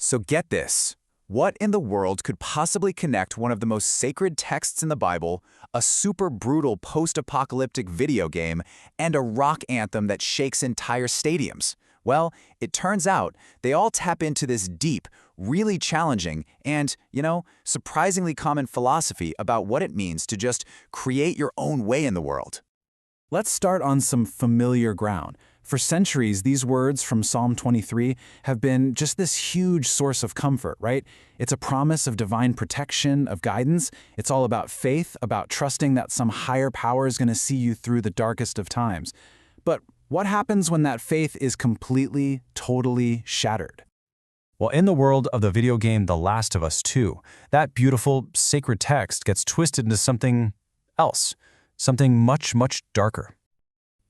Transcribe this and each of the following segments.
So get this. What in the world could possibly connect one of the most sacred texts in the Bible, a super brutal post-apocalyptic video game, and a rock anthem that shakes entire stadiums? Well, it turns out they all tap into this deep, really challenging, and, surprisingly common philosophy about what it means to just create your own way in the world. Let's start on some familiar ground. For centuries, these words from Psalm 23 have been just this huge source of comfort, right? It's a promise of divine protection, of guidance. It's all about faith, about trusting that some higher power is going to see you through the darkest of times. But what happens when that faith is completely, totally shattered? Well, in the world of the video game The Last of Us 2, that beautiful, sacred text gets twisted into something else, something much, much darker.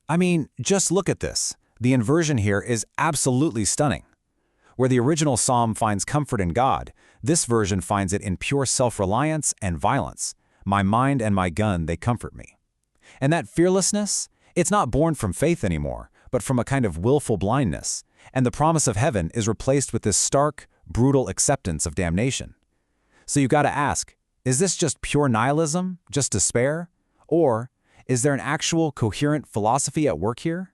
I mean, just look at this. The inversion here is absolutely stunning. Where the original psalm finds comfort in God, this version finds it in pure self-reliance and violence. My mind and my gun, they comfort me. And that fearlessness, it's not born from faith anymore, but from a kind of willful blindness. And the promise of heaven is replaced with this stark, brutal acceptance of damnation. So you've got to ask, is this just pure nihilism, just despair? Or is there an actual coherent philosophy at work here?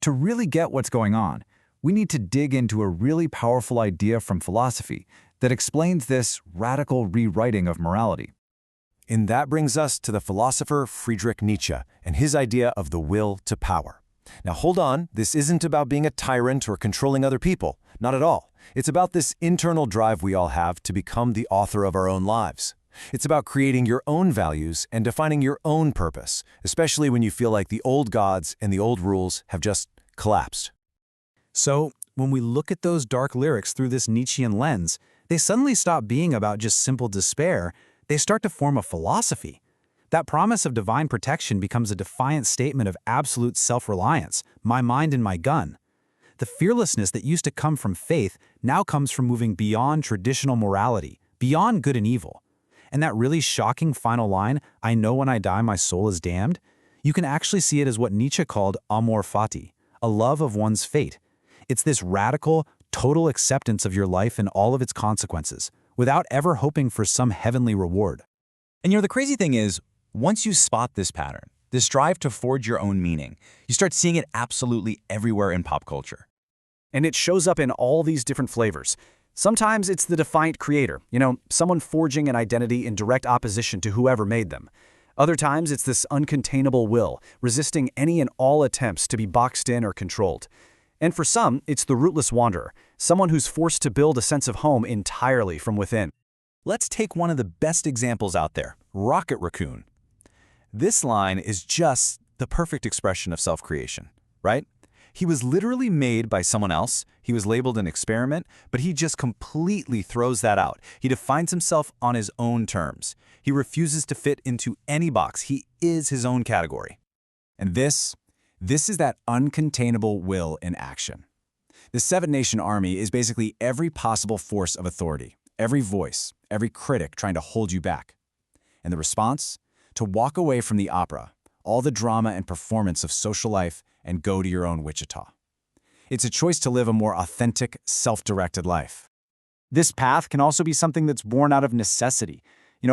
To really get what's going on, we need to dig into a really powerful idea from philosophy that explains this radical rewriting of morality. And that brings us to the philosopher Friedrich Nietzsche and his idea of the will to power. Now hold on, this isn't about being a tyrant or controlling other people, not at all. It's about this internal drive we all have to become the author of our own lives. It's about creating your own values and defining your own purpose, especially when you feel like the old gods and the old rules have just collapsed. So, when we look at those dark lyrics through this Nietzschean lens, they suddenly stop being about just simple despair. They start to form a philosophy. That promise of divine protection becomes a defiant statement of absolute self-reliance, my mind and my gun. The fearlessness that used to come from faith now comes from moving beyond traditional morality, beyond good and evil. And that really shocking final line, I know when I die my soul is damned, you can actually see it as what Nietzsche called amor fati, a love of one's fate. It's this radical, total acceptance of your life and all of its consequences, without ever hoping for some heavenly reward. And the crazy thing is, once you spot this pattern, this drive to forge your own meaning, you start seeing it absolutely everywhere in pop culture. And it shows up in all these different flavors. Sometimes it's the defiant creator, someone forging an identity in direct opposition to whoever made them. Other times it's this uncontainable will, resisting any and all attempts to be boxed in or controlled. And for some, it's the rootless wanderer, someone who's forced to build a sense of home entirely from within. Let's take one of the best examples out there, Rocket Raccoon. This line is just the perfect expression of self-creation, right? He was literally made by someone else. He was labeled an experiment, but he just completely throws that out. He defines himself on his own terms. He refuses to fit into any box. He is his own category. And this is that uncontainable will in action. The Seven Nation Army is basically every possible force of authority, every voice, every critic trying to hold you back. And the response? To walk away from the opera, all the drama and performance of social life, and go to your own Wichita. It's a choice to live a more authentic, self-directed life. This path can also be something that's born out of necessity.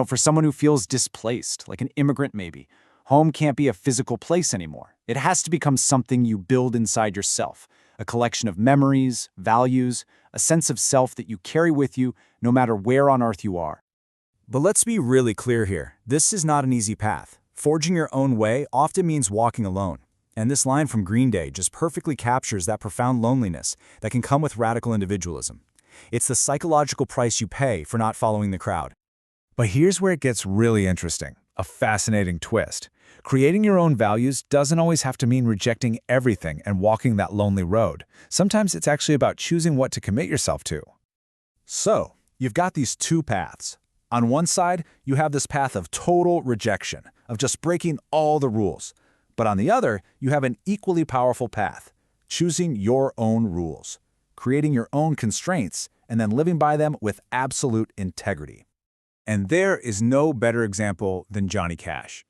For someone who feels displaced, like an immigrant maybe, home can't be a physical place anymore. It has to become something you build inside yourself, a collection of memories, values, a sense of self that you carry with you no matter where on earth you are. But let's be really clear here. This is not an easy path. Forging your own way often means walking alone. And this line from Green Day just perfectly captures that profound loneliness that can come with radical individualism. It's the psychological price you pay for not following the crowd. But here's where it gets really interesting, a fascinating twist. Creating your own values doesn't always have to mean rejecting everything and walking that lonely road. Sometimes it's actually about choosing what to commit yourself to. So, you've got these two paths. On one side, you have this path of total rejection, of just breaking all the rules. But on the other, you have an equally powerful path, choosing your own rules, creating your own constraints, and then living by them with absolute integrity. And there is no better example than Johnny Cash.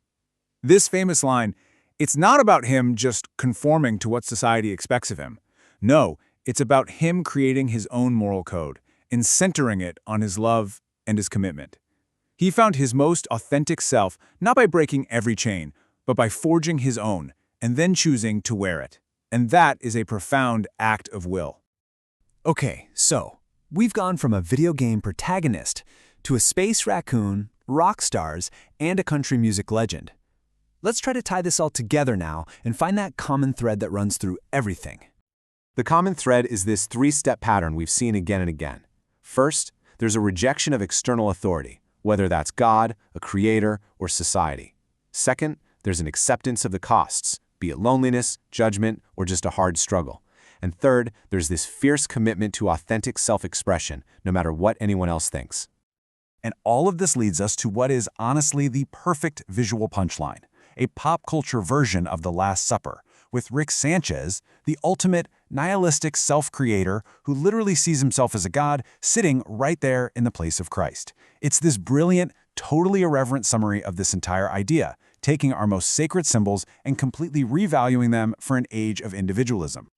This famous line, it's not about him just conforming to what society expects of him. No, it's about him creating his own moral code, in centering it on his love and his commitment. He found his most authentic self not by breaking every chain, but by forging his own and then choosing to wear it. And that is a profound act of will. Okay, so we've gone from a video game protagonist to a space raccoon, rock stars, and a country music legend. Let's try to tie this all together now and find that common thread that runs through everything. The common thread is this three-step pattern we've seen again and again. First, there's a rejection of external authority, whether that's God, a creator, or society. Second, there's an acceptance of the costs, be it loneliness, judgment, or just a hard struggle. And third, there's this fierce commitment to authentic self-expression, no matter what anyone else thinks. And all of this leads us to what is honestly the perfect visual punchline, a pop culture version of The Last Supper, with Rick Sanchez, the ultimate nihilistic self-creator who literally sees himself as a god sitting right there in the place of Christ. It's this brilliant, totally irreverent summary of this entire idea, taking our most sacred symbols and completely revaluing them for an age of individualism.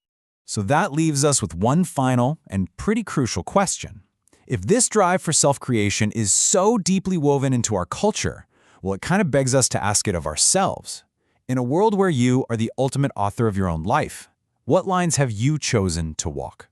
So that leaves us with one final and pretty crucial question. If this drive for self-creation is so deeply woven into our culture, well, it kind of begs us to ask it of ourselves. In a world where you are the ultimate author of your own life, what lines have you chosen to walk?